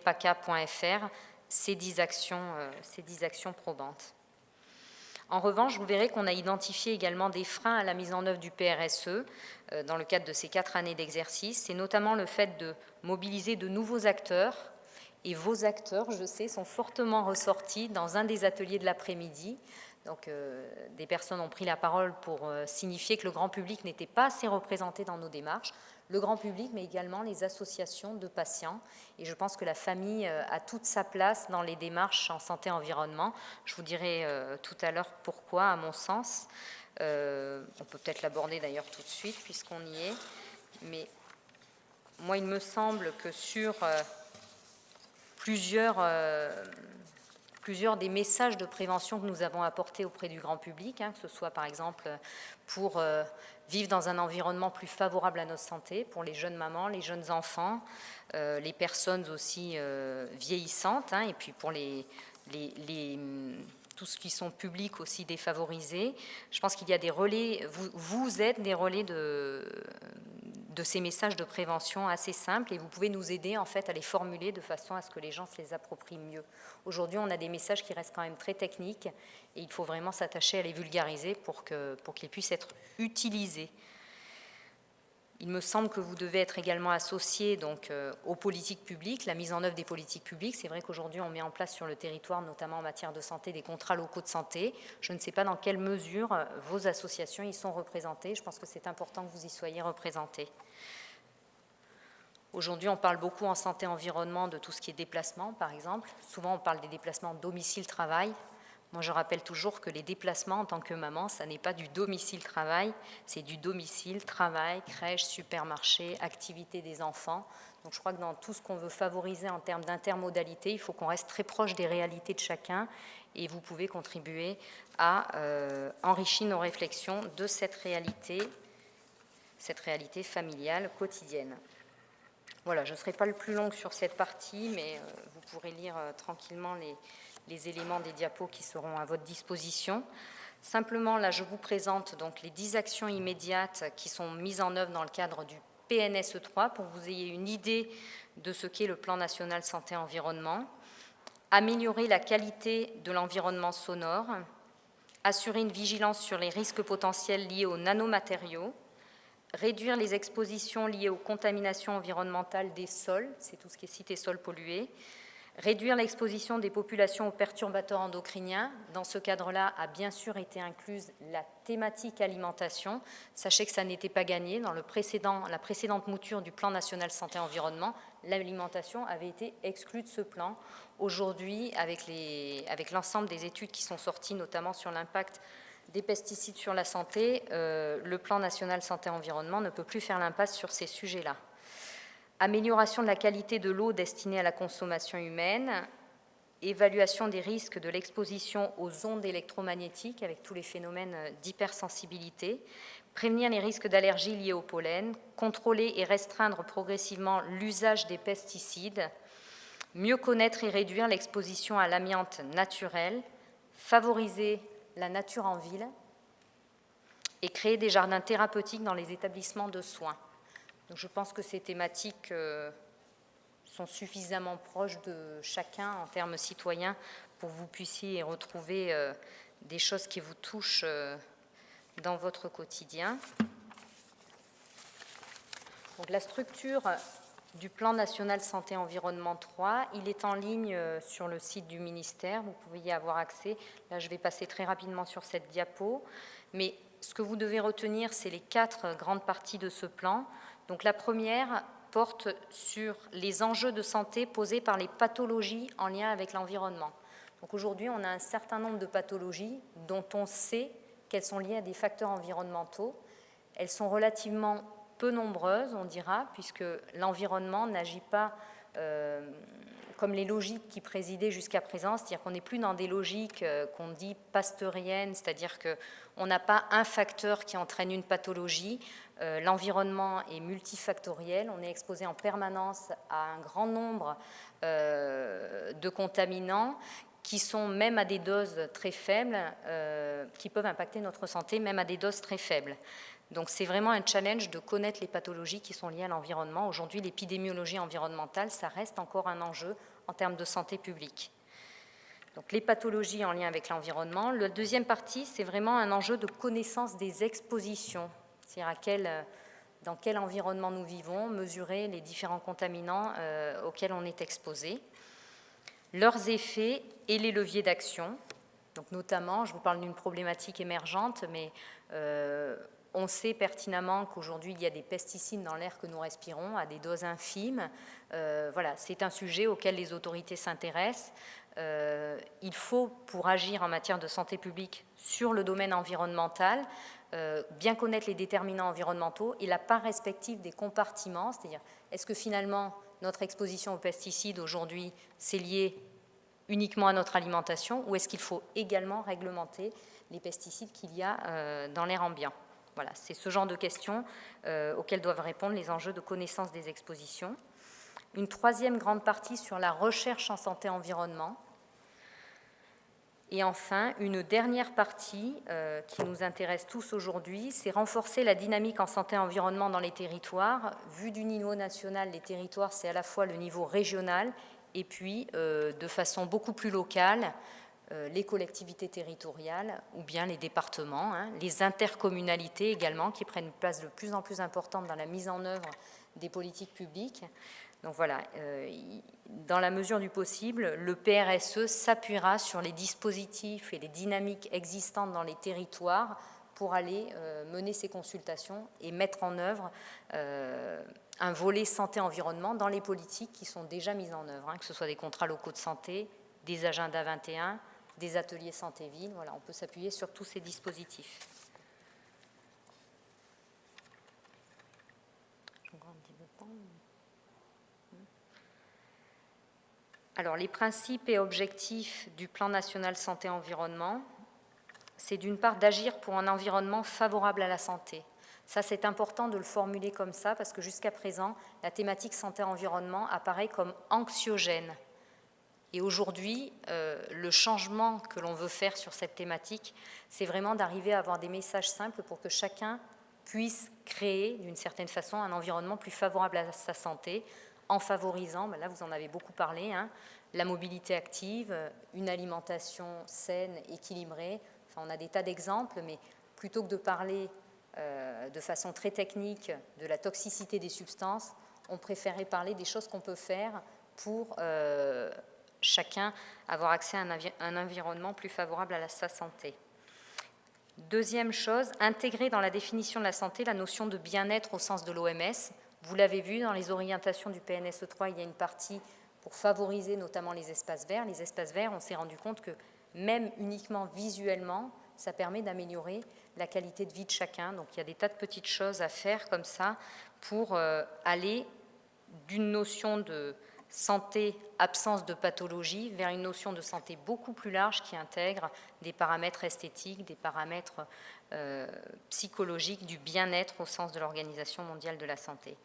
paca.fr ces 10 actions probantes. En revanche, vous verrez qu'on a identifié également des freins à la mise en œuvre du PRSE dans le cadre de ces 4 années d'exercice. C'est notamment le fait de mobiliser de nouveaux acteurs. Et vos acteurs, je sais, sont fortement ressortis dans un des ateliers de l'après-midi. Donc, des personnes ont pris la parole pour signifier que le grand public n'était pas assez représenté dans nos démarches. Le grand public, mais également les associations de patients. Et je pense que la famille a toute sa place dans les démarches en santé-environnement. Je vous dirai tout à l'heure pourquoi, à mon sens. On peut peut-être l'aborder d'ailleurs tout de suite, puisqu'on y est. Mais moi, il me semble que sur plusieurs des messages de prévention que nous avons apportés auprès du grand public, que ce soit par exemple pour vivre dans un environnement plus favorable à notre santé, pour les jeunes mamans, les jeunes enfants, les personnes aussi vieillissantes, et puis pour tous ceux qui sont publics aussi défavorisés. Je pense qu'il y a des relais, vous êtes des relais de ces messages de prévention assez simples et vous pouvez nous aider en fait à les formuler de façon à ce que les gens se les approprient mieux. Aujourd'hui, on a des messages qui restent quand même très techniques et il faut vraiment s'attacher à les vulgariser pour qu'ils puissent être utilisés. Il me semble que vous devez être également associé donc, aux politiques publiques, la mise en œuvre des politiques publiques. C'est vrai qu'aujourd'hui, on met en place sur le territoire, notamment en matière de santé, des contrats locaux de santé. Je ne sais pas dans quelle mesure vos associations y sont représentées. Je pense que c'est important que vous y soyez représentés. Aujourd'hui, on parle beaucoup en santé-environnement de tout ce qui est déplacement, par exemple. Souvent, on parle des déplacements domicile-travail. Moi, je rappelle toujours que les déplacements en tant que maman, ça n'est pas du domicile-travail, c'est du domicile-travail, crèche, supermarché, activité des enfants. Donc, je crois que dans tout ce qu'on veut favoriser en termes d'intermodalité, il faut qu'on reste très proche des réalités de chacun et vous pouvez contribuer à enrichir nos réflexions de cette réalité familiale quotidienne. Voilà, je ne serai pas le plus longue sur cette partie, mais vous pourrez lire tranquillement les éléments des diapos qui seront à votre disposition. Simplement, là, je vous présente donc les 10 actions immédiates qui sont mises en œuvre dans le cadre du PNSE 3 pour que vous ayez une idée de ce qu'est le plan national santé-environnement. Améliorer la qualité de l'environnement sonore, assurer une vigilance sur les risques potentiels liés aux nanomatériaux, réduire les expositions liées aux contaminations environnementales des sols, c'est tout ce qui est cité sols pollués, réduire l'exposition des populations aux perturbateurs endocriniens. Dans ce cadre-là a bien sûr été incluse la thématique alimentation. Sachez que ça n'était pas gagné. Dans la précédente mouture du plan national santé-environnement, l'alimentation avait été exclue de ce plan. Aujourd'hui, avec l'ensemble des études qui sont sorties, notamment sur l'impact des pesticides sur la santé, le plan national santé-environnement ne peut plus faire l'impasse sur ces sujets-là. Amélioration de la qualité de l'eau destinée à la consommation humaine, évaluation des risques de l'exposition aux ondes électromagnétiques avec tous les phénomènes d'hypersensibilité, prévenir les risques d'allergies liées au pollen, contrôler et restreindre progressivement l'usage des pesticides, mieux connaître et réduire l'exposition à l'amiante naturel, favoriser la nature en ville et créer des jardins thérapeutiques dans les établissements de soins. Donc je pense que ces thématiques sont suffisamment proches de chacun en termes citoyens pour que vous puissiez y retrouver des choses qui vous touchent dans votre quotidien. Donc la structure du plan national santé-environnement 3, il est en ligne sur le site du ministère, vous pouvez y avoir accès. Là, je vais passer très rapidement sur cette diapo, mais ce que vous devez retenir, c'est les 4 grandes parties de ce plan. Donc la première porte sur les enjeux de santé posés par les pathologies en lien avec l'environnement. Donc aujourd'hui, on a un certain nombre de pathologies dont on sait qu'elles sont liées à des facteurs environnementaux. Elles sont relativement peu nombreuses, on dira, puisque l'environnement n'agit pas comme les logiques qui présidaient jusqu'à présent, c'est-à-dire qu'on n'est plus dans des logiques qu'on dit pasteuriennes, c'est-à-dire qu'on n'a pas un facteur qui entraîne une pathologie. L'environnement est multifactoriel, on est exposé en permanence à un grand nombre de contaminants qui sont même à des doses très faibles, qui peuvent impacter notre santé, même à des doses très faibles. Donc c'est vraiment un challenge de connaître les pathologies qui sont liées à l'environnement. Aujourd'hui, l'épidémiologie environnementale, ça reste encore un enjeu en termes de santé publique. Donc les pathologies en lien avec l'environnement. La deuxième partie, c'est vraiment un enjeu de connaissance des expositions, c'est-à-dire dans quel environnement nous vivons, mesurer les différents contaminants auxquels on est exposé, leurs effets et les leviers d'action. Donc notamment, je vous parle d'une problématique émergente, mais on sait pertinemment qu'aujourd'hui, il y a des pesticides dans l'air que nous respirons à des doses infimes. Voilà, c'est un sujet auquel les autorités s'intéressent. Il faut, pour agir en matière de santé publique sur le domaine environnemental, bien connaître les déterminants environnementaux et la part respective des compartiments, c'est-à-dire est-ce que finalement notre exposition aux pesticides aujourd'hui, c'est lié uniquement à notre alimentation ou est-ce qu'il faut également réglementer les pesticides qu'il y a dans l'air ambiant? Voilà, c'est ce genre de questions auxquelles doivent répondre les enjeux de connaissance des expositions. Une troisième grande partie sur la recherche en santé-environnement. Et enfin, une dernière partie qui nous intéresse tous aujourd'hui, c'est renforcer la dynamique en santé-environnement dans les territoires. Vu du niveau national, les territoires, c'est à la fois le niveau régional et puis, de façon beaucoup plus locale, les collectivités territoriales ou bien les départements, les intercommunalités également, qui prennent une place de plus en plus importante dans la mise en œuvre des politiques publiques. Donc voilà, dans la mesure du possible, le PRSE s'appuiera sur les dispositifs et les dynamiques existantes dans les territoires pour aller mener ces consultations et mettre en œuvre un volet santé-environnement dans les politiques qui sont déjà mises en œuvre, que ce soit des contrats locaux de santé, des agendas 21, des ateliers santé-ville. Voilà, on peut s'appuyer sur tous ces dispositifs. Alors, les principes et objectifs du plan national santé-environnement, c'est d'une part d'agir pour un environnement favorable à la santé. Ça, c'est important de le formuler comme ça parce que jusqu'à présent, la thématique santé-environnement apparaît comme anxiogène. Et aujourd'hui, le changement que l'on veut faire sur cette thématique, c'est vraiment d'arriver à avoir des messages simples pour que chacun puisse créer, d'une certaine façon, un environnement plus favorable à sa santé, en favorisant, là vous en avez beaucoup parlé, la mobilité active, une alimentation saine, équilibrée. Enfin, on a des tas d'exemples, mais plutôt que de parler de façon très technique de la toxicité des substances, on préférait parler des choses qu'on peut faire pour chacun avoir accès à un environnement plus favorable à sa santé. Deuxième chose, intégrer dans la définition de la santé la notion de bien-être au sens de l'OMS. Vous l'avez vu, dans les orientations du PNSE 3, il y a une partie pour favoriser notamment les espaces verts. Les espaces verts, on s'est rendu compte que même uniquement visuellement, ça permet d'améliorer la qualité de vie de chacun. Donc il y a des tas de petites choses à faire comme ça pour aller d'une notion de santé, absence de pathologie, vers une notion de santé beaucoup plus large qui intègre des paramètres esthétiques, des paramètres psychologiques, du bien-être au sens de l'Organisation mondiale de la santé.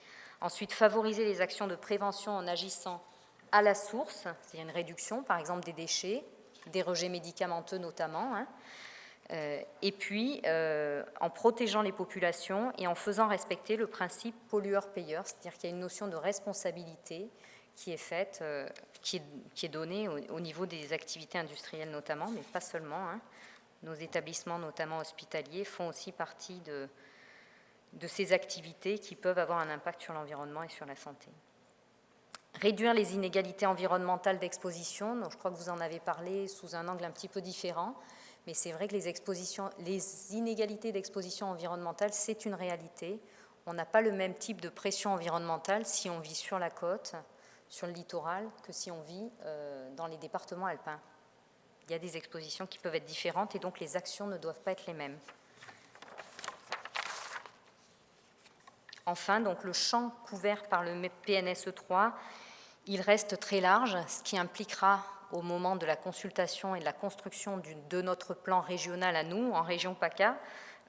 Ensuite, favoriser les actions de prévention en agissant à la source, c'est-à-dire une réduction, par exemple, des déchets, des rejets médicamenteux notamment, et puis en protégeant les populations et en faisant respecter le principe pollueur-payeur, c'est-à-dire qu'il y a une notion de responsabilité qui est faite, qui est donnée au niveau des activités industrielles notamment, mais pas seulement. Nos établissements, notamment hospitaliers, font aussi partie de ces activités qui peuvent avoir un impact sur l'environnement et sur la santé. Réduire les inégalités environnementales d'exposition, donc je crois que vous en avez parlé sous un angle un petit peu différent, mais c'est vrai que les inégalités d'exposition environnementale, c'est une réalité. On n'a pas le même type de pression environnementale si on vit sur la côte, sur le littoral, que si on vit dans les départements alpins. Il y a des expositions qui peuvent être différentes et donc les actions ne doivent pas être les mêmes. Enfin, donc le champ couvert par le PNSE 3, il reste très large, ce qui impliquera au moment de la consultation et de la construction de notre plan régional à nous, en région PACA,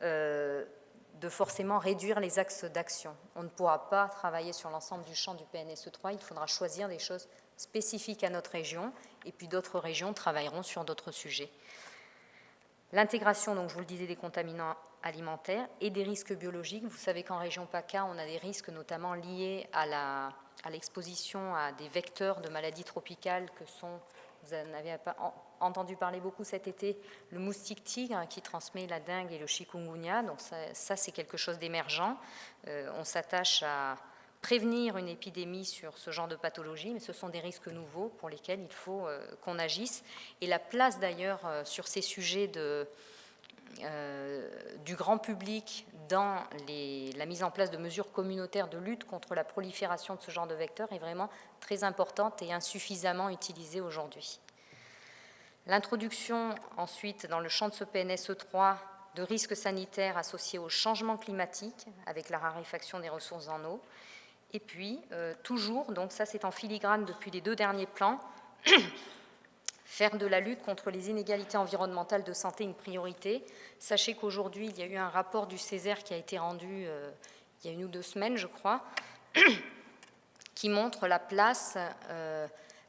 de forcément réduire les axes d'action. On ne pourra pas travailler sur l'ensemble du champ du PNSE 3, il faudra choisir des choses spécifiques à notre région, et puis d'autres régions travailleront sur d'autres sujets. L'intégration, donc je vous le disais, des contaminants alimentaires et des risques biologiques. Vous savez qu'en région PACA, on a des risques notamment liés à l'exposition à des vecteurs de maladies tropicales que sont, vous en avez entendu parler beaucoup cet été, le moustique tigre qui transmet la dengue et le chikungunya. Donc ça c'est quelque chose d'émergent. On s'attache à prévenir une épidémie sur ce genre de pathologie, mais ce sont des risques nouveaux pour lesquels il faut qu'on agisse. Et la place d'ailleurs sur ces sujets du grand public dans la mise en place de mesures communautaires de lutte contre la prolifération de ce genre de vecteurs est vraiment très importante et insuffisamment utilisée aujourd'hui. L'introduction ensuite dans le champ de ce PNSE3 de risques sanitaires associés au changement climatique avec la raréfaction des ressources en eau. Et puis, toujours, donc ça c'est en filigrane depuis les 2 derniers plans, faire de la lutte contre les inégalités environnementales de santé une priorité. Sachez qu'aujourd'hui, il y a eu un rapport du Césaire qui a été rendu il y a 1 ou 2 semaines, je crois, qui montre la place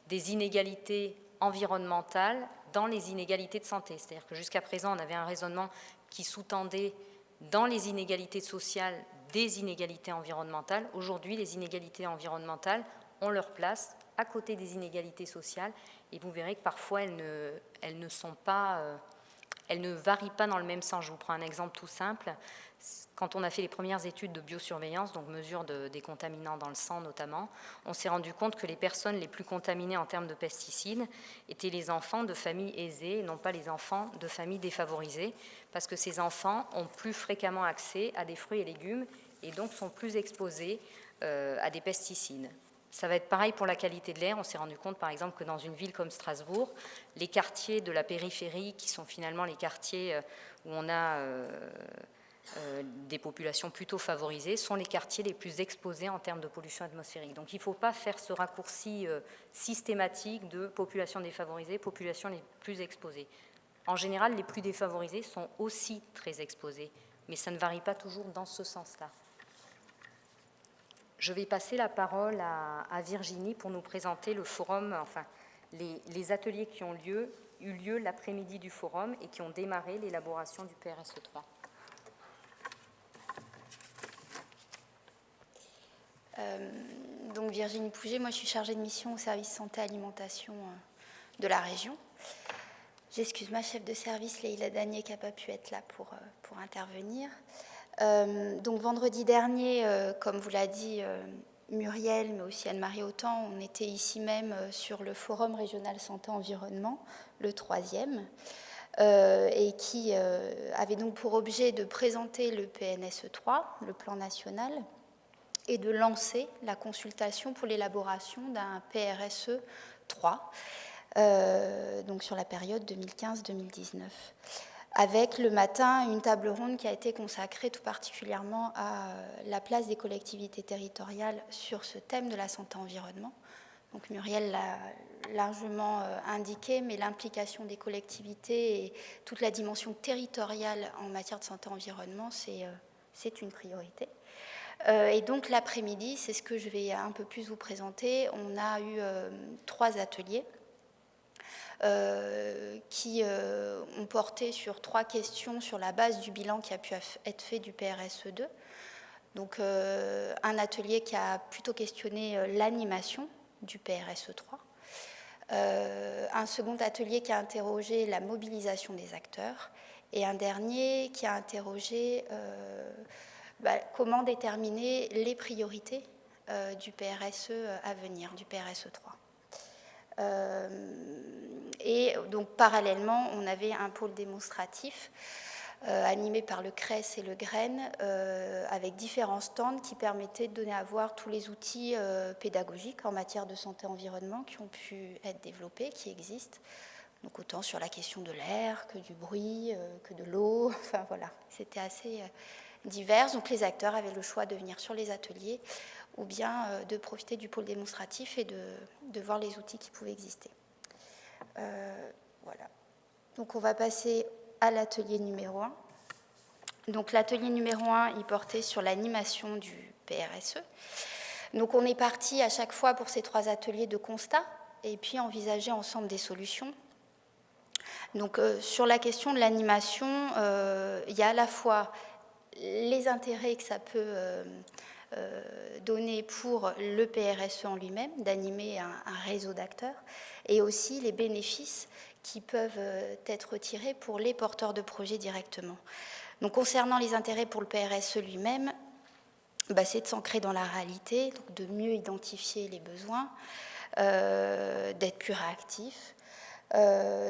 des inégalités environnementales dans les inégalités de santé. C'est-à-dire que jusqu'à présent, on avait un raisonnement qui sous-tendait dans les inégalités sociales des inégalités environnementales. Aujourd'hui, les inégalités environnementales ont leur place à côté des inégalités sociales et vous verrez que parfois elles ne varient pas dans le même sens. Je vous prends un exemple tout simple. Quand on a fait les premières études de biosurveillance, donc mesure des contaminants dans le sang notamment, on s'est rendu compte que les personnes les plus contaminées en termes de pesticides étaient les enfants de familles aisées, et non pas les enfants de familles défavorisées, parce que ces enfants ont plus fréquemment accès à des fruits et légumes et donc sont plus exposés à des pesticides. Ça va être pareil pour la qualité de l'air. On s'est rendu compte, par exemple, que dans une ville comme Strasbourg, les quartiers de la périphérie, qui sont finalement les quartiers où on a des populations plutôt favorisées, sont les quartiers les plus exposés en termes de pollution atmosphérique. Donc il ne faut pas faire ce raccourci systématique de population défavorisée, population les plus exposées. En général, les plus défavorisés sont aussi très exposés, mais ça ne varie pas toujours dans ce sens-là. Je vais passer la parole à Virginie pour nous présenter le forum, enfin les ateliers qui ont eu lieu l'après-midi du forum et qui ont démarré l'élaboration du PRSE3. Donc Virginie Pouget, moi je suis chargée de mission au service santé alimentation de la région. J'excuse ma chef de service Leïla Danier qui n'a pas pu être là pour intervenir. Donc vendredi dernier, comme vous l'a dit Muriel, mais aussi Anne-Marie Autant, on était ici même sur le Forum régional santé-environnement, le 3e, et qui avait donc pour objet de présenter le PNSE3, le plan national, et de lancer la consultation pour l'élaboration d'un PRSE 3, donc sur la période 2015-2019. Avec le matin une table ronde qui a été consacrée tout particulièrement à la place des collectivités territoriales sur ce thème de la santé-environnement. Donc Muriel l'a largement indiqué, mais l'implication des collectivités et toute la dimension territoriale en matière de santé-environnement, c'est une priorité. Et donc l'après-midi, c'est ce que je vais un peu plus vous présenter, on a eu 3 ateliers qui ont porté sur 3 questions sur la base du bilan qui a pu être fait du PRSE2. Donc un atelier qui a plutôt questionné l'animation du PRSE3. Un second atelier qui a interrogé la mobilisation des acteurs. Et un dernier qui a interrogé comment déterminer les priorités du PRSE à venir, du PRSE3. Et donc parallèlement, on avait un pôle démonstratif animé par le CRES et le GREN avec différents stands qui permettaient de donner à voir tous les outils pédagogiques en matière de santé-environnement qui ont pu être développés, qui existent. Donc autant sur la question de l'air que du bruit, que de l'eau, enfin voilà, c'était assez divers. Donc les acteurs avaient le choix de venir sur les ateliers ou bien de profiter du pôle démonstratif et de voir les outils qui pouvaient exister. Voilà. Donc on va passer à l'atelier numéro 1. Donc l'atelier numéro 1, il portait sur l'animation du PRSE. Donc on est parti à chaque fois pour ces 3 ateliers de constat et puis envisager ensemble des solutions. Donc sur la question de l'animation, il y a à la fois les intérêts que ça peut donner pour le PRSE en lui-même, d'animer un réseau d'acteurs, et aussi les bénéfices qui peuvent être tirés pour les porteurs de projets directement. Donc concernant les intérêts pour le PRSE lui-même, c'est de s'ancrer dans la réalité, donc de mieux identifier les besoins, d'être plus réactif.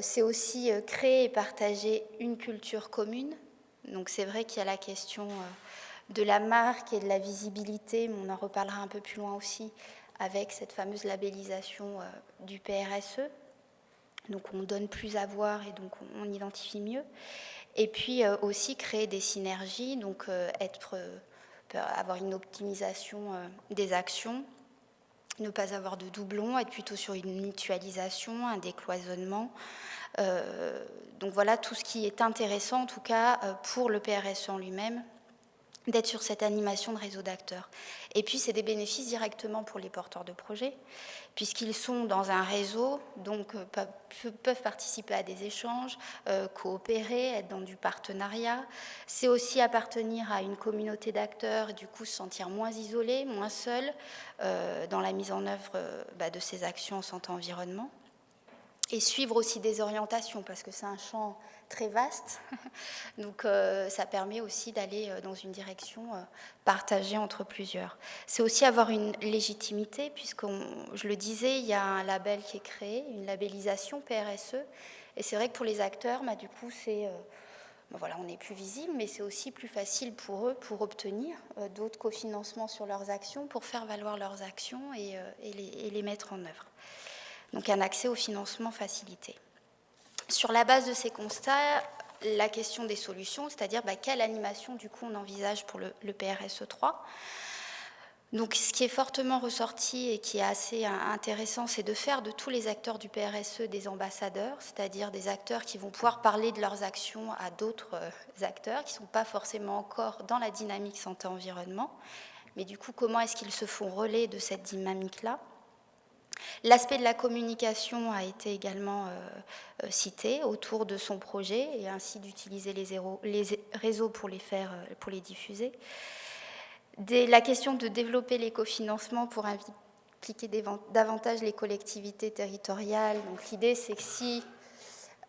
C'est aussi créer et partager une culture commune. Donc c'est vrai qu'il y a la question de la marque et de la visibilité, mais on en reparlera un peu plus loin aussi avec cette fameuse labellisation du PRSE. Donc on donne plus à voir et donc on identifie mieux. Et puis aussi créer des synergies, donc avoir une optimisation des actions, ne pas avoir de doublons, être plutôt sur une mutualisation, un décloisonnement. Donc voilà tout ce qui est intéressant, en tout cas pour le PRSE en lui-même, d'être sur cette animation de réseau d'acteurs. Et puis c'est des bénéfices directement pour les porteurs de projets, puisqu'ils sont dans un réseau, donc peuvent participer à des échanges, coopérer, être dans du partenariat. C'est aussi appartenir à une communauté d'acteurs, du coup se sentir moins isolé, moins seul dans la mise en œuvre de ces actions en santé-environnement. Et suivre aussi des orientations, parce que c'est un champ très vaste. Donc ça permet aussi d'aller dans une direction partagée entre plusieurs. C'est aussi avoir une légitimité, puisque je le disais, il y a un label qui est créé, une labellisation PRSE. Et c'est vrai que pour les acteurs, du coup, c'est... voilà, on est plus visible, mais c'est aussi plus facile pour eux pour obtenir d'autres cofinancements sur leurs actions, pour faire valoir leurs actions et les mettre en œuvre. Donc un accès au financement facilité. Sur la base de ces constats, la question des solutions, c'est-à-dire quelle animation du coup on envisage pour le PRSE 3. Donc ce qui est fortement ressorti et qui est assez intéressant, c'est de faire de tous les acteurs du PRSE des ambassadeurs, c'est-à-dire des acteurs qui vont pouvoir parler de leurs actions à d'autres acteurs qui ne sont pas forcément encore dans la dynamique santé-environnement, mais du coup comment est-ce qu'ils se font relais de cette dynamique-là. L'aspect de la communication a été également cité autour de son projet et ainsi d'utiliser les réseaux pour les diffuser. La question de développer l'écofinancement pour impliquer davantage les collectivités territoriales. Donc l'idée, c'est que si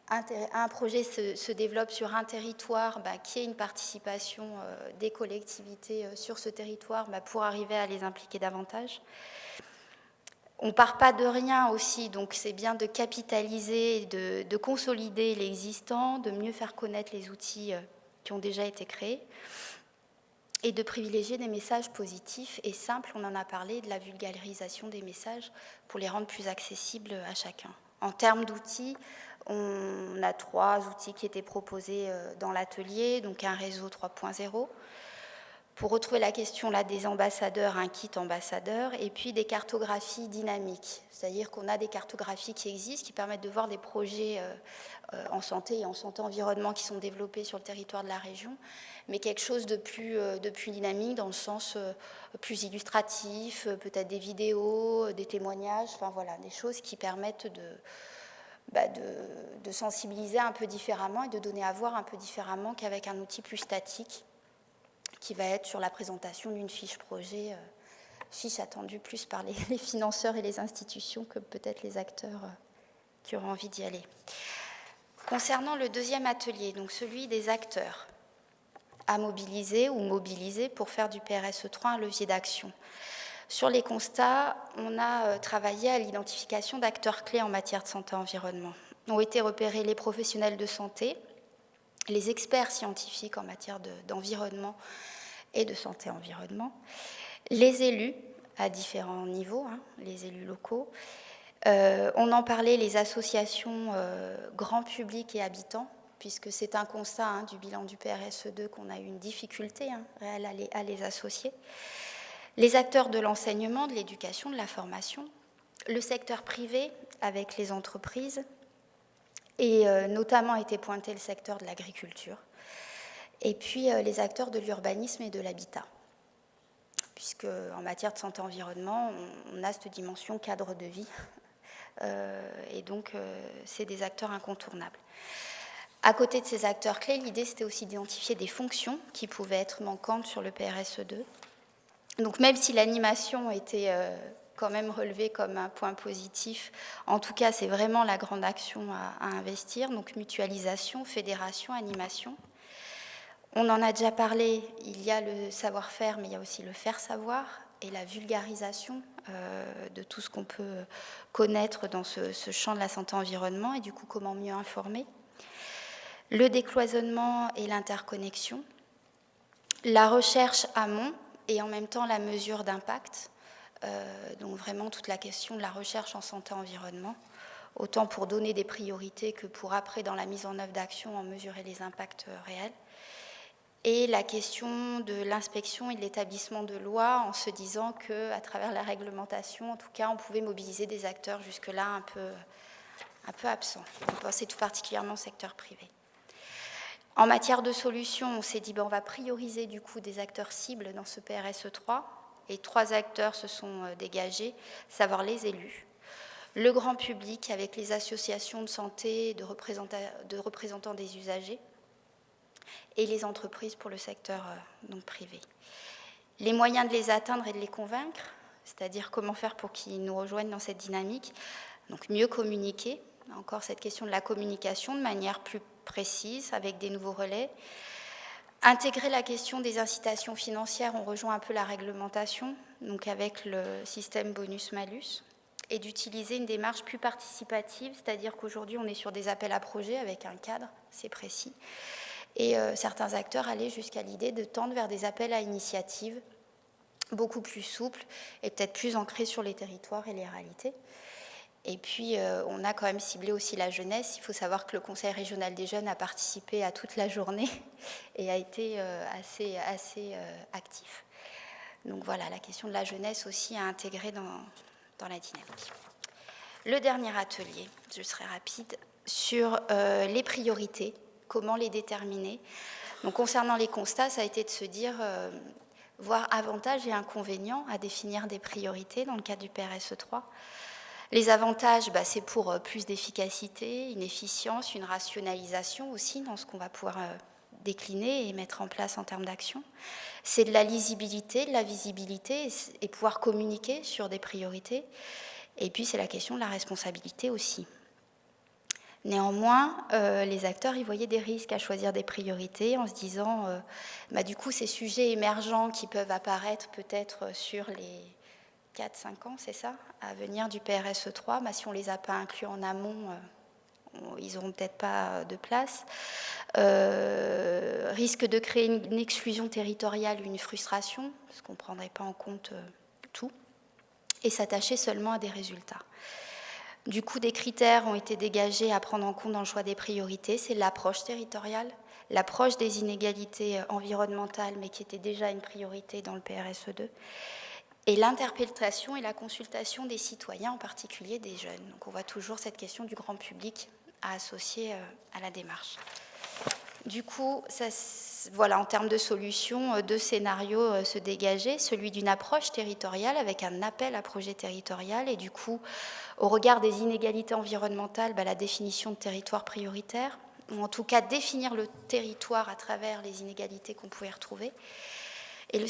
un projet se développe sur un territoire, qu'il y ait une participation des collectivités sur ce territoire pour arriver à les impliquer davantage. On ne part pas de rien aussi, donc c'est bien de capitaliser, de consolider l'existant, de mieux faire connaître les outils qui ont déjà été créés et de privilégier des messages positifs et simples, on en a parlé, de la vulgarisation des messages pour les rendre plus accessibles à chacun. En termes d'outils, on a 3 outils qui étaient proposés dans l'atelier, donc un réseau 3.0, pour retrouver la question là, des ambassadeurs, un kit ambassadeur, et puis des cartographies dynamiques. C'est-à-dire qu'on a des cartographies qui existent, qui permettent de voir des projets en santé et en santé-environnement qui sont développés sur le territoire de la région, mais quelque chose de plus dynamique, dans le sens plus illustratif, peut-être des vidéos, des témoignages, enfin voilà, des choses qui permettent de sensibiliser un peu différemment et de donner à voir un peu différemment qu'avec un outil plus statique, qui va être sur la présentation d'une fiche projet, fiche attendue plus par les financeurs et les institutions que peut-être les acteurs qui auront envie d'y aller. Concernant le deuxième atelier, donc celui des acteurs à mobiliser ou mobiliser pour faire du PRSE 3 un levier d'action. Sur les constats, on a travaillé à l'identification d'acteurs clés en matière de santé-environnement. Ont été repérés les professionnels de santé, les experts scientifiques en matière d'environnement et de santé-environnement, les élus à différents niveaux, les élus locaux. On en parlait, les associations grand public et habitants, puisque c'est un constat du bilan du PRSE2 qu'on a eu une difficulté réelle à les associer. Les acteurs de l'enseignement, de l'éducation, de la formation, le secteur privé avec les entreprises, et notamment a été pointé le secteur de l'agriculture, et puis les acteurs de l'urbanisme et de l'habitat, puisque en matière de santé-environnement, on a cette dimension cadre de vie et donc c'est des acteurs incontournables. À côté de ces acteurs clés, l'idée c'était aussi d'identifier des fonctions qui pouvaient être manquantes sur le PRSE2. Donc même si l'animation était quand même relevée comme un point positif, en tout cas c'est vraiment la grande action à investir, donc mutualisation, fédération, animation. On en a déjà parlé, il y a le savoir-faire, mais il y a aussi le faire savoir et la vulgarisation de tout ce qu'on peut connaître dans ce champ de la santé-environnement et du coup comment mieux informer. Le décloisonnement et l'interconnexion, la recherche amont et en même temps la mesure d'impact, donc vraiment toute la question de la recherche en santé-environnement, autant pour donner des priorités que pour après dans la mise en œuvre d'actions en mesurer les impacts réels. Et la question de l'inspection et de l'établissement de lois en se disant qu'à travers la réglementation, en tout cas, on pouvait mobiliser des acteurs jusque-là un peu absents. On pensait tout particulièrement au secteur privé. En matière de solutions, on s'est dit on va prioriser du coup des acteurs cibles dans ce PRSE3. Et 3 acteurs se sont dégagés, savoir les élus, le grand public avec les associations de santé, de représentants des usagers, et les entreprises pour le secteur donc privé. Les moyens de les atteindre et de les convaincre, c'est-à-dire comment faire pour qu'ils nous rejoignent dans cette dynamique, donc mieux communiquer, encore cette question de la communication de manière plus précise avec des nouveaux relais, intégrer la question des incitations financières, on rejoint un peu la réglementation, donc avec le système bonus-malus, et d'utiliser une démarche plus participative, c'est-à-dire qu'aujourd'hui on est sur des appels à projets avec un cadre, c'est précis, et certains acteurs allaient jusqu'à l'idée de tendre vers des appels à initiative beaucoup plus souples et peut-être plus ancrés sur les territoires et les réalités. Et puis, on a quand même ciblé aussi la jeunesse. Il faut savoir que le Conseil régional des jeunes a participé à toute la journée et a été assez actif. Donc voilà, la question de la jeunesse aussi à intégrer dans la dynamique. Le dernier atelier, je serai rapide, sur les priorités. Comment les déterminer? Donc, concernant les constats, ça a été de se dire, voir avantages et inconvénients à définir des priorités dans le cadre du PRSE3. Les avantages, c'est pour plus d'efficacité, une efficience, une rationalisation aussi dans ce qu'on va pouvoir décliner et mettre en place en termes d'action. C'est de la lisibilité, de la visibilité et pouvoir communiquer sur des priorités. Et puis, c'est la question de la responsabilité aussi. Néanmoins, les acteurs y voyaient des risques à choisir des priorités en se disant, du coup, ces sujets émergents qui peuvent apparaître peut-être sur les 4-5 ans, c'est ça, à venir du PRSE3, si on ne les a pas inclus en amont, ils n'auront peut-être pas de place. Risque de créer une exclusion territoriale, une frustration, parce qu'on ne prendrait pas en compte tout, et s'attacher seulement à des résultats. Du coup, des critères ont été dégagés à prendre en compte dans le choix des priorités. C'est l'approche territoriale, l'approche des inégalités environnementales, mais qui était déjà une priorité dans le PRSE2, et l'interprétation et la consultation des citoyens, en particulier des jeunes. Donc on voit toujours cette question du grand public à associer à la démarche. Du coup, voilà, en termes de solutions, 2 scénarios se dégageaient. Celui d'une approche territoriale avec un appel à projet territorial et du coup, au regard des inégalités environnementales, la définition de territoire prioritaire, ou en tout cas définir le territoire à travers les inégalités qu'on pouvait retrouver. Et le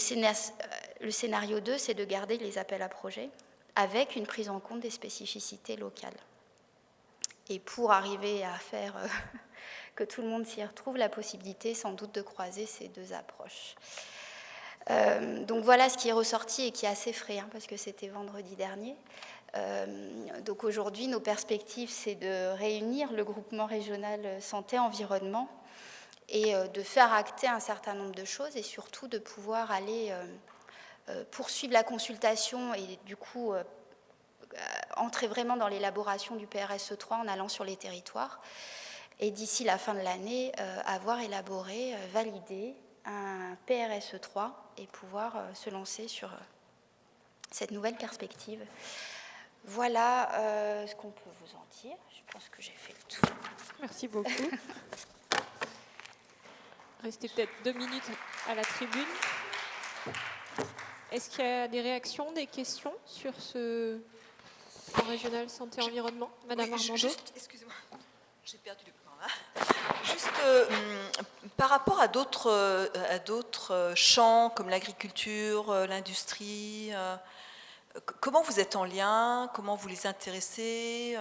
scénario 2, c'est de garder les appels à projet avec une prise en compte des spécificités locales. Et pour arriver à faire que tout le monde s'y retrouve, la possibilité sans doute de croiser ces 2 approches. Donc voilà ce qui est ressorti et qui est assez frais, parce que c'était vendredi dernier. Donc aujourd'hui, nos perspectives, c'est de réunir le groupement régional santé-environnement et de faire acter un certain nombre de choses et surtout de pouvoir aller poursuivre la consultation et du coup entrer vraiment dans l'élaboration du PRSE3 en allant sur les territoires et d'ici la fin de l'année avoir élaboré, validé un PRSE3 et pouvoir se lancer sur cette nouvelle perspective. Voilà ce qu'on peut vous en dire. Je pense que j'ai fait le tour. Merci beaucoup. Restez peut-être 2 minutes à la tribune. Est-ce qu'il y a des réactions, des questions sur ce Plan régional santé environnement, Madame Oui, Armando. juste, excusez-moi, j'ai perdu le plan là. Juste par rapport à d'autres champs comme l'agriculture, l'industrie, comment vous êtes en lien, comment vous les intéressez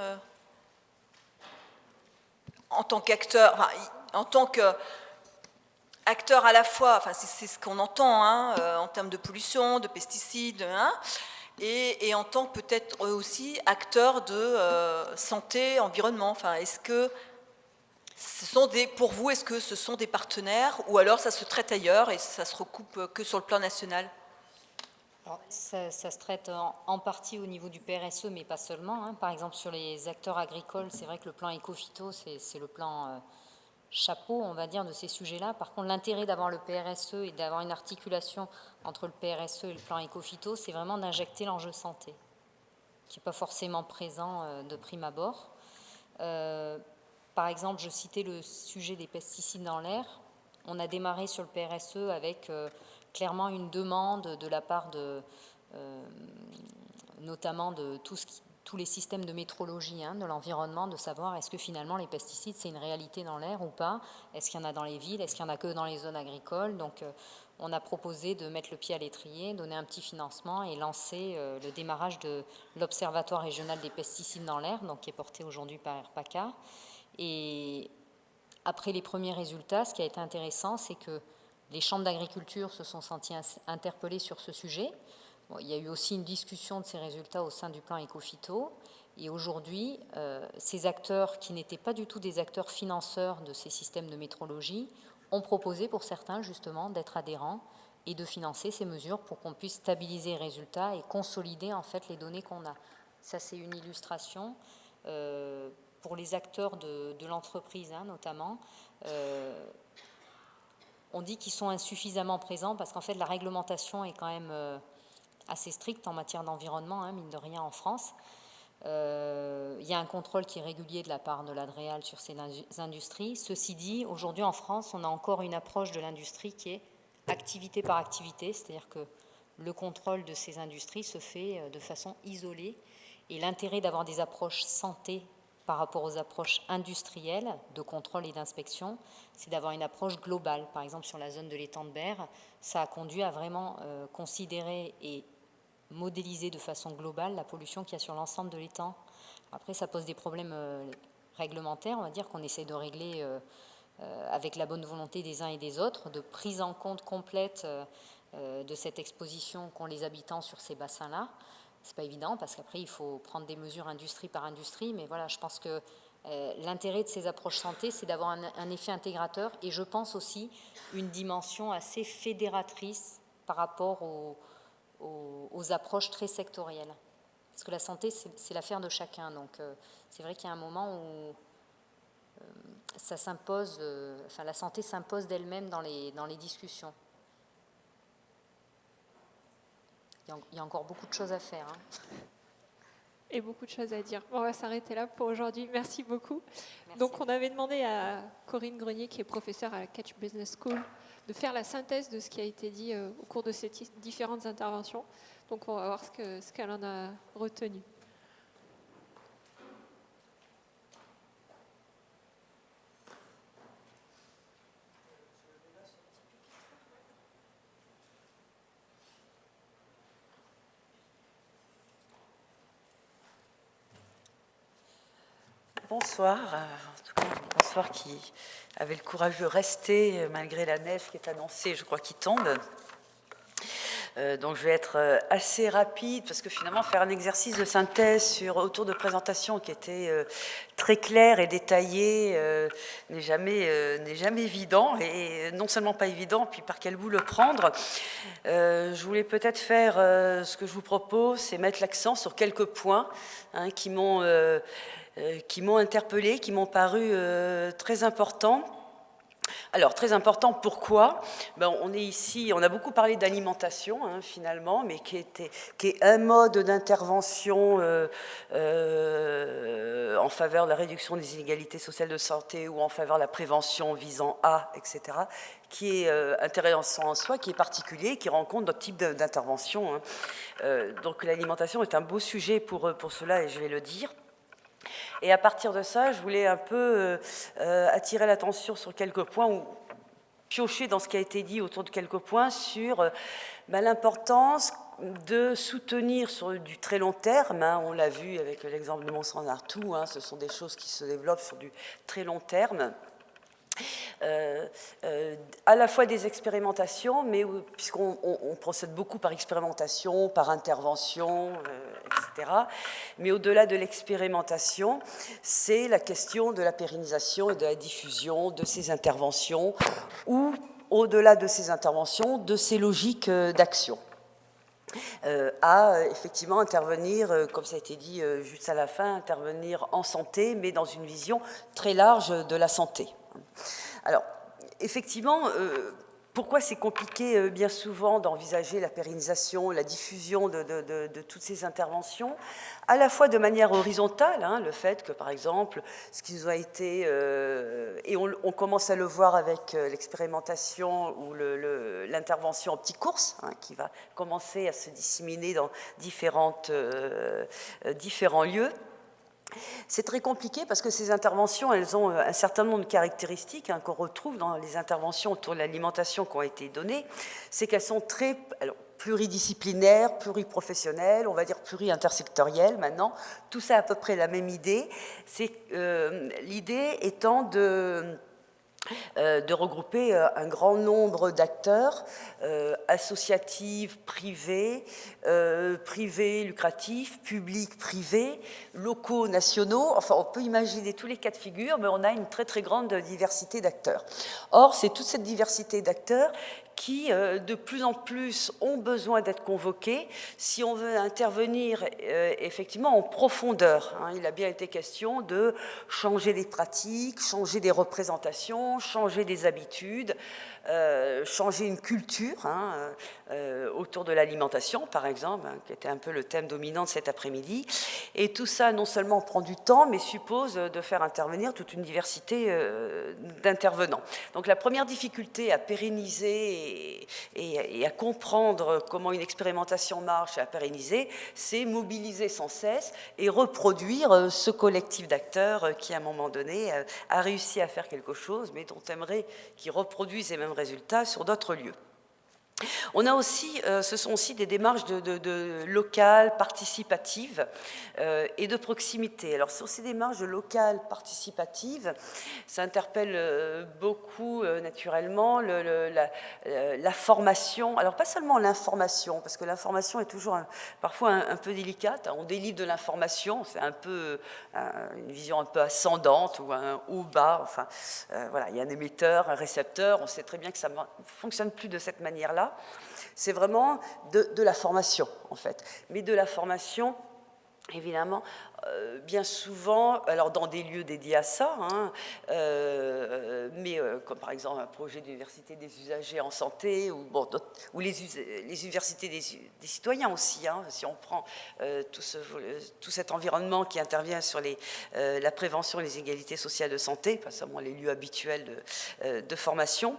en tant qu'acteur, enfin, en tant qu'acteur à la fois, enfin, c'est ce qu'on entend en termes de pollution, de pesticides, et en tant que peut-être aussi acteur de santé, environnement. Enfin, est-ce que pour vous, est-ce que ce sont des partenaires ou alors ça se traite ailleurs et ça se recoupe que sur le plan national? Alors, ça se traite en partie au niveau du PRSE, mais pas seulement. Par exemple, sur les acteurs agricoles, c'est vrai que le plan éco-phyto, c'est le plan chapeau, on va dire, de ces sujets-là. Par contre, l'intérêt d'avoir le PRSE et d'avoir une articulation entre le PRSE et le plan éco-phyto, c'est vraiment d'injecter l'enjeu santé, qui n'est pas forcément présent de prime abord. Par exemple, je citais le sujet des pesticides dans l'air. On a démarré sur le PRSE avec clairement une demande de la part notamment de tous les systèmes de métrologie de l'environnement, de savoir est-ce que finalement les pesticides c'est une réalité dans l'air ou pas, est-ce qu'il y en a dans les villes, est-ce qu'il n'y en a que dans les zones agricoles. Donc on a proposé de mettre le pied à l'étrier, donner un petit financement et lancer le démarrage de l'Observatoire régional des pesticides dans l'air, donc qui est porté aujourd'hui par RPACA. Et après les premiers résultats, ce qui a été intéressant, c'est que les chambres d'agriculture se sont senties interpellées sur ce sujet. Bon, il y a eu aussi une discussion de ces résultats au sein du plan éco-phyto. Et aujourd'hui, ces acteurs qui n'étaient pas du tout des acteurs financeurs de ces systèmes de métrologie ont proposé pour certains justement d'être adhérents et de financer ces mesures pour qu'on puisse stabiliser les résultats et consolider en fait les données qu'on a. Ça, c'est une illustration. Pour les acteurs de l'entreprise notamment, on dit qu'ils sont insuffisamment présents parce qu'en fait la réglementation est quand même assez stricte en matière d'environnement, mine de rien en France. Il y a un contrôle qui est régulier de la part de l'ADREAL sur ces industries. Ceci dit, aujourd'hui en France, on a encore une approche de l'industrie qui est activité par activité, c'est-à-dire que le contrôle de ces industries se fait de façon isolée. Et l'intérêt d'avoir des approches santé par rapport aux approches industrielles de contrôle et d'inspection, c'est d'avoir une approche globale. Par exemple, sur la zone de l'étang de Berre, ça a conduit à vraiment considérer et modéliser de façon globale la pollution qu'il y a sur l'ensemble de l'étang. Après, ça pose des problèmes réglementaires, on va dire, qu'on essaie de régler avec la bonne volonté des uns et des autres, de prise en compte complète de cette exposition qu'ont les habitants sur ces bassins-là. C'est pas évident parce qu'après il faut prendre des mesures industrie par industrie, mais voilà, je pense que l'intérêt de ces approches santé, c'est d'avoir un effet intégrateur et je pense aussi une dimension assez fédératrice par rapport aux approches très sectorielles. Parce que la santé, c'est l'affaire de chacun, donc c'est vrai qu'il y a un moment où ça s'impose, enfin la santé s'impose d'elle-même dans les discussions. Il y a encore beaucoup de choses à faire. Et beaucoup de choses à dire. Bon, on va s'arrêter là pour aujourd'hui. Merci beaucoup. Merci. Donc, on avait demandé à Corinne Grenier, qui est professeure à la Catch Business School, de faire la synthèse de ce qui a été dit au cours de ces différentes interventions. Donc, on va voir ce qu'elle en a retenu. Bonsoir, en tout cas, bonsoir qui avait le courage de rester malgré la neige qui est annoncée, je crois, qui tombe. Donc je vais être assez rapide parce que finalement faire un exercice de synthèse autour de présentations qui était très clair et détaillé n'est jamais évident, et non seulement pas évident, puis par quel bout le prendre. Je voulais peut-être faire ce que je vous propose, c'est mettre l'accent sur quelques points qui m'ont interpellé, qui m'ont paru très importants. Alors, très important, pourquoi? On est ici, on a beaucoup parlé d'alimentation, hein, finalement, mais qui est un mode d'intervention en faveur de la réduction des inégalités sociales de santé ou en faveur de la prévention visant à, etc., qui est intéressant en soi, qui est particulier, qui rencontre d'autres types d'interventions. Hein. Donc, l'alimentation est un beau sujet pour cela, et je vais le dire. Et à partir de ça, je voulais un peu attirer l'attention sur quelques points, ou piocher dans ce qui a été dit autour de quelques points sur l'importance de soutenir sur du très long terme, hein, on l'a vu avec l'exemple de Mont-Saint-Artoux, hein, ce sont des choses qui se développent sur du très long terme, à la fois des expérimentations, mais puisqu'on procède beaucoup par expérimentation, par intervention, etc. Mais au-delà de l'expérimentation, c'est la question de la pérennisation et de la diffusion de ces interventions, ou au-delà de ces interventions, de ces logiques d'action. À effectivement intervenir, comme ça a été dit juste à la fin, intervenir en santé, mais dans une vision très large de la santé. Alors, effectivement, pourquoi c'est compliqué bien souvent d'envisager la pérennisation, la diffusion de toutes ces interventions, à la fois de manière horizontale, hein, le fait que, par exemple, ce qui nous a été, et on commence à le voir avec l'expérimentation ou l'intervention en petits courses, hein, qui va commencer à se disséminer dans différents lieux. C'est très compliqué parce que ces interventions, elles ont un certain nombre de caractéristiques, hein, qu'on retrouve dans les interventions autour de l'alimentation qui ont été données. C'est qu'elles sont très pluridisciplinaires, pluriprofessionnelles, on va dire pluri-intersectorielles maintenant. Tout ça a à peu près la même idée. L'idée étant de regrouper un grand nombre d'acteurs associatifs, privés, lucratifs, publics, privés, locaux, nationaux. Enfin, on peut imaginer tous les cas de figure, mais on a une très très grande diversité d'acteurs. Or, c'est toute cette diversité d'acteurs qui, de plus en plus, ont besoin d'être convoqués si on veut intervenir effectivement en profondeur. Hein. Il a bien été question de changer des pratiques, changer des représentations, changer des habitudes, changer une culture, hein, autour de l'alimentation, par exemple, hein, qui était un peu le thème dominant de cet après-midi. Et tout ça, non seulement prend du temps, mais suppose de faire intervenir toute une diversité d'intervenants. Donc la première difficulté à pérenniser et à comprendre comment une expérimentation marche et à pérenniser, c'est mobiliser sans cesse et reproduire ce collectif d'acteurs qui, à un moment donné, a réussi à faire quelque chose, mais dont on aimerait qu'ils reproduisent les mêmes résultats sur d'autres lieux. On a aussi, ce sont aussi des démarches locales, participatives et de proximité. Alors sur ces démarches locales, participatives, ça interpelle beaucoup naturellement la formation. Alors pas seulement l'information, parce que l'information est toujours parfois un peu délicate. On délivre de l'information, c'est un peu une vision un peu ascendante ou un haut bas. Enfin, voilà, il y a un émetteur, un récepteur. On sait très bien que ça ne fonctionne plus de cette manière-là. C'est vraiment de la formation, en fait. Mais de la formation, évidemment, bien souvent, alors dans des lieux dédiés à ça, hein, mais comme par exemple un projet d'université des usagers en santé, ou les universités des citoyens aussi, hein, si on prend tout cet environnement qui intervient sur la prévention et les égalités sociales de santé, pas seulement les lieux habituels de formation.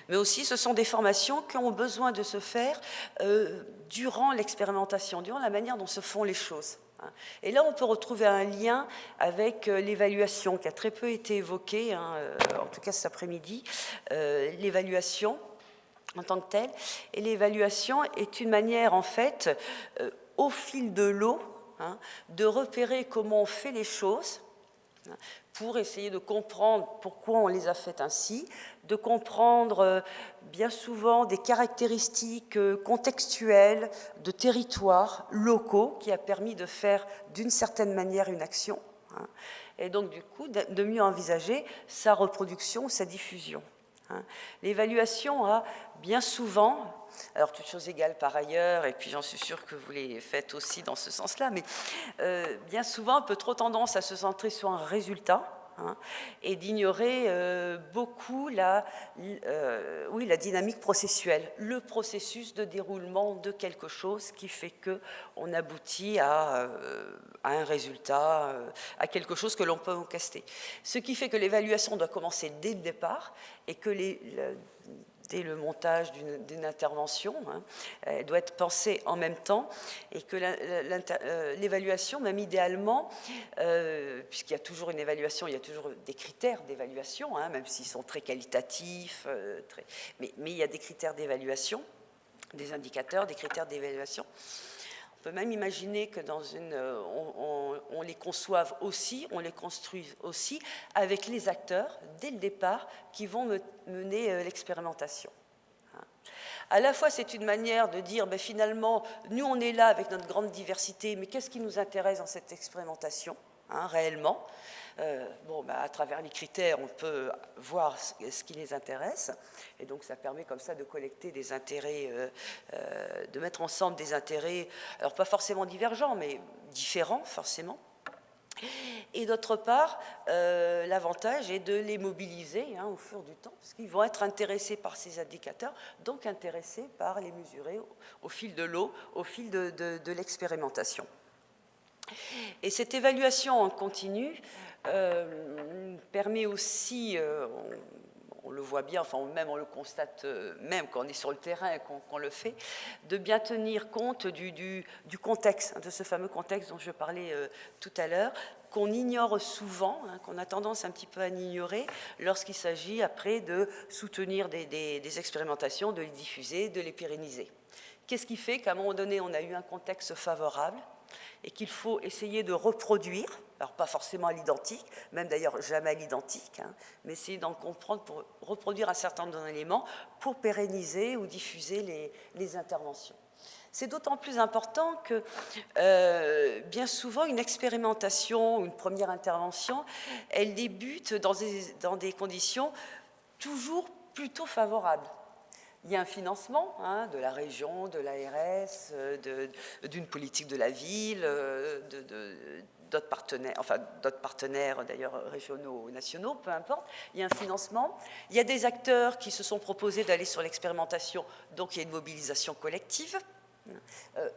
Mais aussi, ce sont des formations qui ont besoin de se faire durant l'expérimentation, durant la manière dont se font les choses. Et là, on peut retrouver un lien avec l'évaluation, qui a très peu été évoquée, hein, en tout cas cet après-midi, l'évaluation en tant que telle. Et l'évaluation est une manière, en fait, au fil de l'eau, hein, de repérer comment on fait les choses, pour essayer de comprendre pourquoi on les a faites ainsi, de comprendre bien souvent des caractéristiques contextuelles de territoires locaux qui a permis de faire d'une certaine manière une action, hein, et donc du coup de mieux envisager sa reproduction, sa diffusion. Hein. L'évaluation a bien souvent, alors toutes choses égales par ailleurs, et puis j'en suis sûre que vous les faites aussi dans ce sens-là, mais bien souvent un peu trop tendance à se centrer sur un résultat, hein, et d'ignorer beaucoup la dynamique processuelle, le processus de déroulement de quelque chose qui fait qu'on aboutit à un résultat, à quelque chose que l'on peut encaster. Ce qui fait que l'évaluation doit commencer dès le départ et que dès le montage d'une intervention, hein, elle doit être pensée en même temps, et que l'évaluation, même idéalement, puisqu'il y a toujours une évaluation, il y a toujours des critères d'évaluation, hein, même s'ils sont très qualitatifs, mais il y a des critères d'évaluation, des indicateurs, des critères d'évaluation. On peut même imaginer que on les conçoive aussi, on les construise aussi avec les acteurs, dès le départ, qui vont mener l'expérimentation. À la fois, c'est une manière de dire, ben, finalement, nous, on est là avec notre grande diversité, mais qu'est-ce qui nous intéresse dans cette expérimentation, hein, réellement? À travers les critères, on peut voir ce qui les intéresse, et donc ça permet comme ça de collecter des intérêts, de mettre ensemble des intérêts, alors pas forcément divergents, mais différents forcément. Et d'autre part, l'avantage est de les mobiliser, hein, au fur du temps, parce qu'ils vont être intéressés par ces indicateurs, donc intéressés par les mesurer au fil de l'eau, au fil de l'expérimentation. Et cette évaluation en continu permet aussi, on le voit bien, enfin même on le constate, même quand on est sur le terrain et qu'on le fait, de bien tenir compte du contexte, de ce fameux contexte dont je parlais tout à l'heure, qu'on ignore souvent, hein, qu'on a tendance un petit peu à ignorer lorsqu'il s'agit après de soutenir des expérimentations, de les diffuser, de les pérenniser. Qu'est-ce qui fait qu'à un moment donné, on a eu un contexte favorable et qu'il faut essayer de reproduire, alors pas forcément à l'identique, même d'ailleurs jamais à l'identique, hein, mais essayer d'en comprendre pour reproduire un certain nombre d'éléments pour pérenniser ou diffuser les interventions. C'est d'autant plus important que bien souvent une expérimentation, une première intervention, elle débute dans des conditions toujours plutôt favorables. Il y a un financement, hein, de la région, de l'ARS, d'une politique de la ville, d'autres partenaires d'ailleurs régionaux ou nationaux, peu importe. Il y a un financement. Il y a des acteurs qui se sont proposés d'aller sur l'expérimentation, donc il y a une mobilisation collective.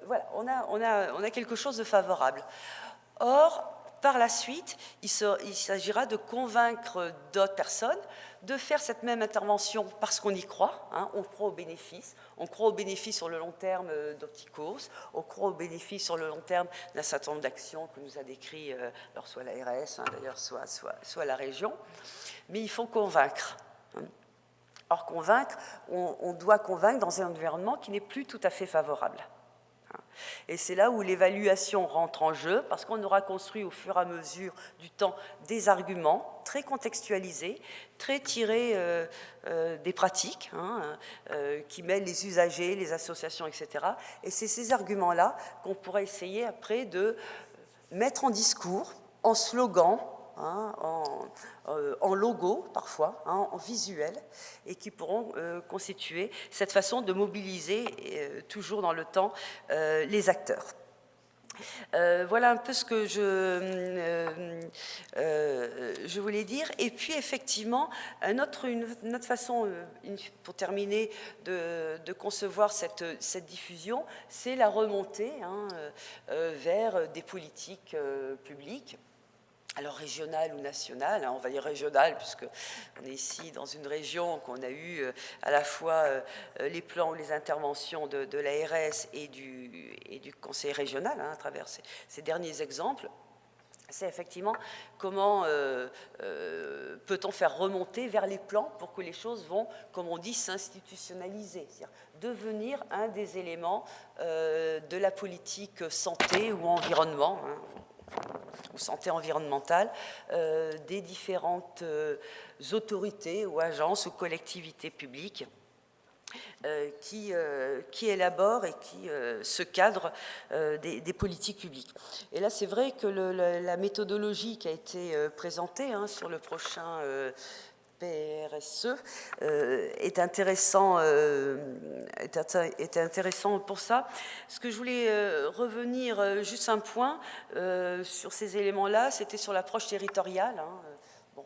Voilà, on a quelque chose de favorable. Or, par la suite, il s'agira de convaincre d'autres personnes de faire cette même intervention parce qu'on y croit, hein, on croit au bénéfice. On croit au bénéfice sur le long terme d'Optikos, on croit au bénéfice sur le long terme d'un certain nombre d'actions que nous a décrit alors soit l'ARS, hein, d'ailleurs, soit la région. Mais il faut convaincre. Hein. Or, convaincre, on doit convaincre dans un environnement qui n'est plus tout à fait favorable. Et c'est là où l'évaluation rentre en jeu, parce qu'on aura construit au fur et à mesure du temps des arguments très contextualisés, très tirés des pratiques, hein, qui mêlent les usagers, les associations, etc. Et c'est ces arguments-là qu'on pourra essayer après de mettre en discours, en slogan, hein, en logo parfois, hein, en visuel, et qui pourront constituer cette façon de mobiliser toujours dans le temps les acteurs. Voilà un peu ce que je voulais dire. Et puis effectivement, une autre façon, pour terminer, de concevoir cette diffusion, c'est la remontée, hein, vers des politiques publiques. Alors régionale ou nationale, hein, on va dire régionale puisqu'on est ici dans une région qu'on a eu à la fois les plans ou les interventions de l'ARS et du conseil régional, hein, à travers ces derniers exemples. C'est effectivement comment peut-on faire remonter vers les plans pour que les choses vont, comme on dit, s'institutionnaliser, c'est-à-dire devenir un des éléments de la politique santé ou environnement, hein, ou santé environnementale, des différentes autorités ou agences ou collectivités publiques qui élaborent et qui se cadrent des politiques publiques. Et là, c'est vrai que la méthodologie qui a été présentée, hein, sur le prochain PRSE est intéressant pour ça. Ce que je voulais revenir juste un point sur ces éléments-là, c'était sur l'approche territoriale. Hein.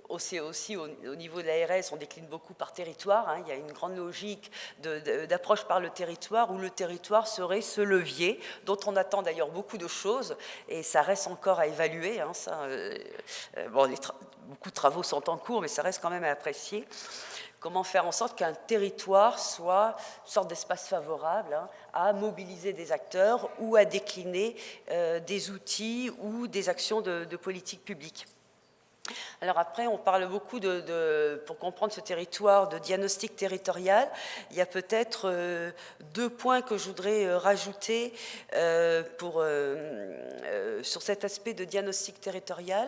aussi au niveau de l'ARS, on décline beaucoup par territoire. Il y a une grande logique d'approche par le territoire, où le territoire serait ce levier, dont on attend d'ailleurs beaucoup de choses, et ça reste encore à évaluer. Beaucoup de travaux sont en cours, mais ça reste quand même à apprécier. Comment faire en sorte qu'un territoire soit une sorte d'espace favorable à mobiliser des acteurs ou à décliner des outils ou des actions de politique publique. Alors après, on parle beaucoup pour comprendre ce territoire, de diagnostic territorial. Il y a peut-être 2 points que je voudrais rajouter sur cet aspect de diagnostic territorial.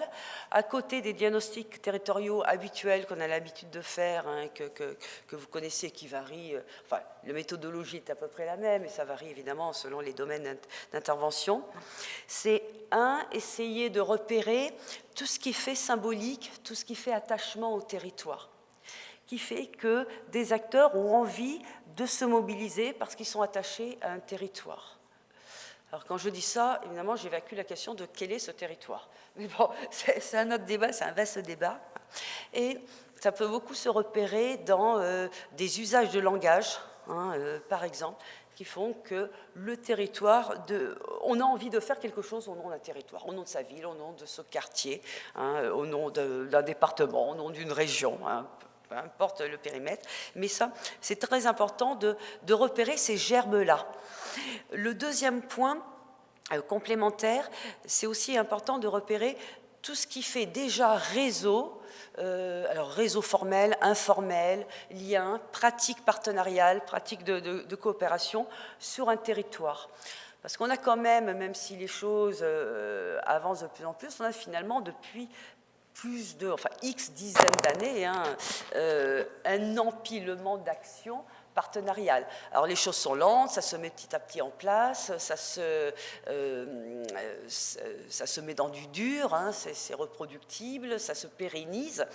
À côté des diagnostics territoriaux habituels qu'on a l'habitude de faire, que vous connaissez, qui varient, enfin, la méthodologie est à peu près la même, et ça varie évidemment selon les domaines d'intervention. C'est essayer de repérer tout ce qui fait symbolique, tout ce qui fait attachement au territoire, qui fait que des acteurs ont envie de se mobiliser parce qu'ils sont attachés à un territoire. Alors quand je dis ça, évidemment, j'évacue la question de quel est ce territoire. Mais bon, c'est un autre débat, c'est un vaste débat. Et ça peut beaucoup se repérer dans des usages de langage, par exemple, qui font que le territoire, on a envie de faire quelque chose au nom d'un territoire, au nom de sa ville, au nom de ce quartier, au nom d'un département, au nom d'une région, peu importe le périmètre. Mais ça, c'est très important de repérer ces gerbes-là. Le deuxième point complémentaire, c'est aussi important de repérer tout ce qui fait déjà réseau, alors réseau formel, informel, lien, pratique partenariale, pratique de coopération sur un territoire. Parce qu'on a quand même si les choses avancent de plus en plus, on a finalement depuis X dizaines d'années, un empilement d'actions partenariale. Alors les choses sont lentes, ça se met petit à petit en place, ça se met dans du dur, c'est reproductible, ça se pérennise,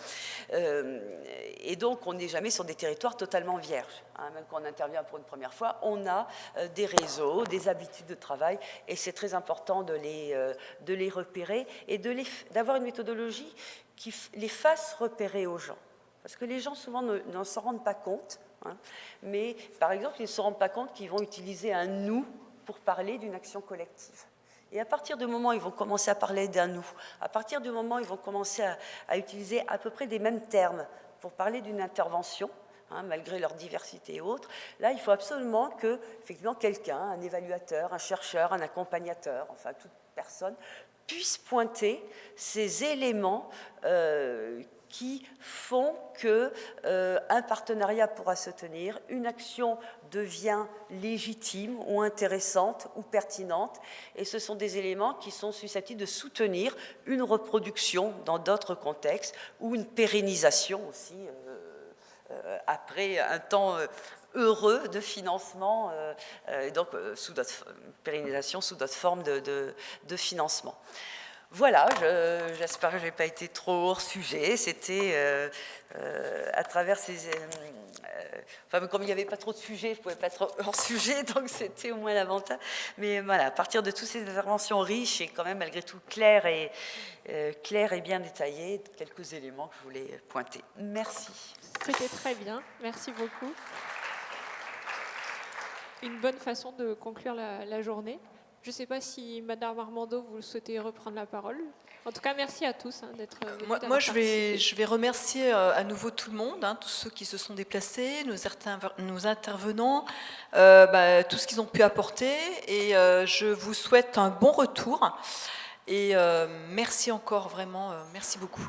et donc on n'est jamais sur des territoires totalement vierges. Même quand on intervient pour une première fois, on a des réseaux, des habitudes de travail, et c'est très important de les repérer et d'avoir une méthodologie qui les fasse repérer aux gens. Parce que les gens souvent n'en s'en rendent pas compte, mais par exemple, ils ne se rendent pas compte qu'ils vont utiliser un « nous » pour parler d'une action collective. Et à partir du moment où ils vont commencer à parler d'un « nous », à partir du moment où ils vont commencer à utiliser à peu près des mêmes termes pour parler d'une intervention, malgré leur diversité et autres, là, il faut absolument que, effectivement, quelqu'un, un évaluateur, un chercheur, un accompagnateur, enfin, toute personne, puisse pointer ces éléments qui font qu'un partenariat pourra se tenir, une action devient légitime ou intéressante ou pertinente, et ce sont des éléments qui sont susceptibles de soutenir une reproduction dans d'autres contextes ou une pérennisation aussi après un temps heureux de financement, et donc pérennisation sous d'autres formes de financement. Voilà, j'espère que je n'ai pas été trop hors sujet. C'était à travers ces... comme il n'y avait pas trop de sujets, je ne pouvais pas être hors sujet, donc c'était au moins l'avantage. Mais voilà, à partir de toutes ces interventions riches et quand même malgré tout claires et bien détaillées, quelques éléments que je voulais pointer. Merci. C'était très bien, merci beaucoup. Une bonne façon de conclure la journée. Je ne sais pas si Madame Armando, vous souhaitez reprendre la parole. En tout cas, merci à tous d'être venus. Moi, je vais remercier à nouveau tout le monde, tous ceux qui se sont déplacés, nos intervenants, tout ce qu'ils ont pu apporter. Et je vous souhaite un bon retour. Et merci encore, vraiment, merci beaucoup.